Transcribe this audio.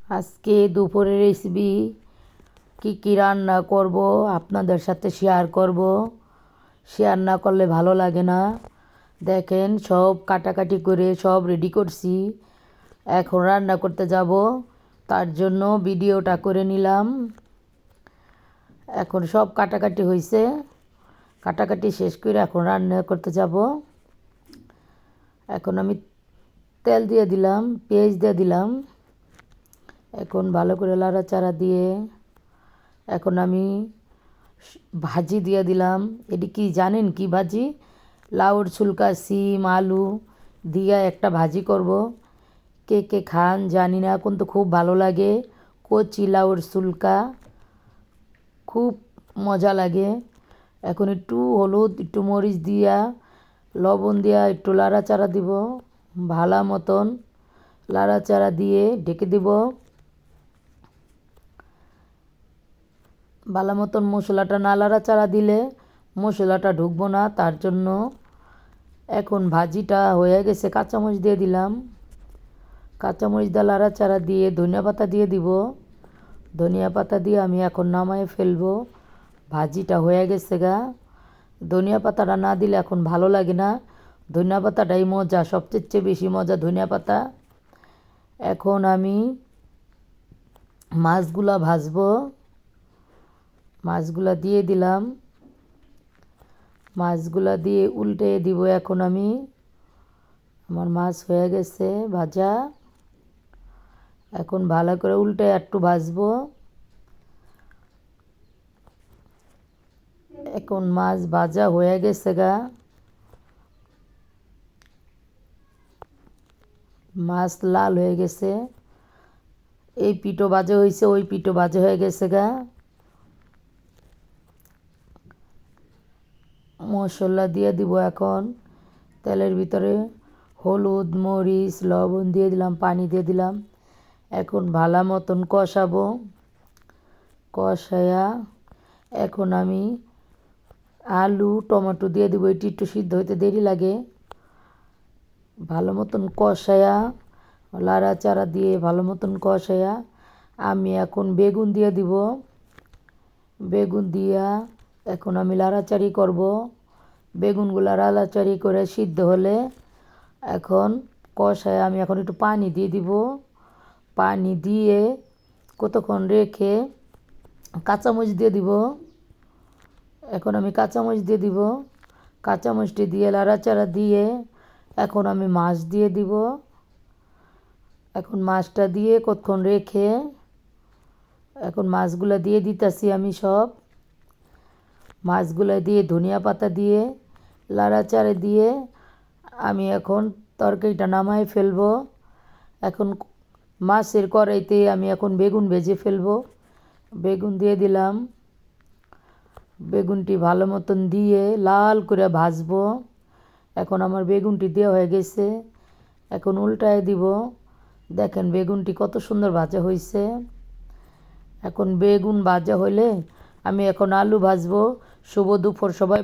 আজকে দুপুরের রেসিপি কী রান্না করব আপনাদের সাথে শেয়ার করব। শেয়ার না করলে ভালো লাগে না। দেখেন সব কাটাকাটি করে সব রেডি করছি, এখন রান্না করতে যাব, তার জন্য ভিডিওটা করে নিলাম। এখন সব কাটাকাটি হয়েছে, কাটাকাটি শেষ করে এখন রান্না করতে যাব। এখন আমি তেল দিয়ে দিলাম, পেঁয়াজ দিয়ে দিলাম, এখন ভালো করে লাড়াচাড়া দিয়ে এখন আমি ভাজি দিয়ে দিলাম। এটি কি জানেন কি ভাজি? লাউর ছুলকা, সিম, আলু দিয়ে একটা ভাজি করব। কে কে খান জানি না, কিন্তু খুব ভালো লাগে। কচি লাউর ছুলকা খুব মজা লাগে। এখন একটু হলুদ, একটু মরিচ দিয়া, লবণ দিয়া একটু লাড়াচাড়া দিব, ভালো মতন লাড়াচাড়া দিয়ে ঢেকে দিব। ভালো মতন মশলাটা না লাড়াচাড়া দিলে মশলাটা ঢুকবো না, তার জন্য। এখন ভাজিটা হয়ে গেছে, কাঁচামরিচ দিয়ে দিলাম, কাঁচামরিচ দিয়ে লাড়াচাড়া দিয়ে ধনিয়া পাতা দিয়ে দিব। ধনিয়া পাতা দিয়ে আমি এখন নামায়ে ফেলবো। ভাজিটা হয়ে গেছে গা। ধনিয়া পাতাটা না দিলে এখন ভালো লাগে না, ধনিয়া পাতাটাই মজা, সবচেয়ে বেশি মজা ধনিয়া পাতা। এখন আমি মাছগুলা ভাজবো, মাছগুলা দিয়ে দিলাম, মাছগুলা দিয়ে উল্টে দিব। এখন আমি, আমার মাছ হয়ে গেছে ভাজা, এখন ভালো করে উল্টে একটু ভাজবো। এখন মাছ ভাজা হয়ে গেছে গা, মাছ লাল হয়ে গেছে, এই পিঠো ভাজা হয়েছে, ওই পিঠো ভাজা হয়ে গেছে গা। মশলা দিয়ে দিব এখন তেলের ভিতরে, হলুদ, মরিচ, লবণ দিয়ে দিলাম, পানি দিয়ে দিলাম। এখন ভালো মতন কষাবো, কষায়া এখন আমি আলু টমেটো দিয়ে দিব। এটি একটু সিদ্ধ হইতে দেরি লাগে। ভালো মতন কষায়া লাড়াচাড়া দিয়ে ভালো মতন কষায়া আমি এখন বেগুন দিয়ে দিব। বেগুন দিয়া এখন আমি লাড়াচাড়ি করব। বেগুনগুলা লাড়াচাড়ি করে সিদ্ধ হলে এখন কষায় আমি এখন একটু পানি দিয়ে দিব। পানি দিয়ে কতক্ষণ রেখে কাঁচামরিচ দিয়ে দিব। এখন আমি কাঁচামরিচ দিয়ে দিব, কাঁচামরিচটি দিয়ে লাড়াচাড়া দিয়ে এখন আমি মাছ দিয়ে দিব। এখন মাছটা দিয়ে কতক্ষণ রেখে এখন মাছগুলো দিয়ে দিতেছি আমি সব। মাছগুলো দিয়ে ধনিয়া পাতা দিয়ে লাড়াচাড়া দিয়ে আমি এখন তরকারিটা নামায় ফেলবো। এখন মাছের কড়াইতে আমি এখন বেগুন ভেজে ফেলবো। বেগুন দিয়ে দিলাম, বেগুনটি ভালো মতন দিয়ে লাল করে ভাজবো। এখন আমার বেগুনটি দেওয়া হয়ে গেছে, এখন উল্টায় দিব। দেখেন বেগুনটি কত সুন্দর ভাজা হয়েছে। এখন বেগুন ভাজা হলে আমি এখন আলু ভাজবো। শুভ দুপুর সবাই।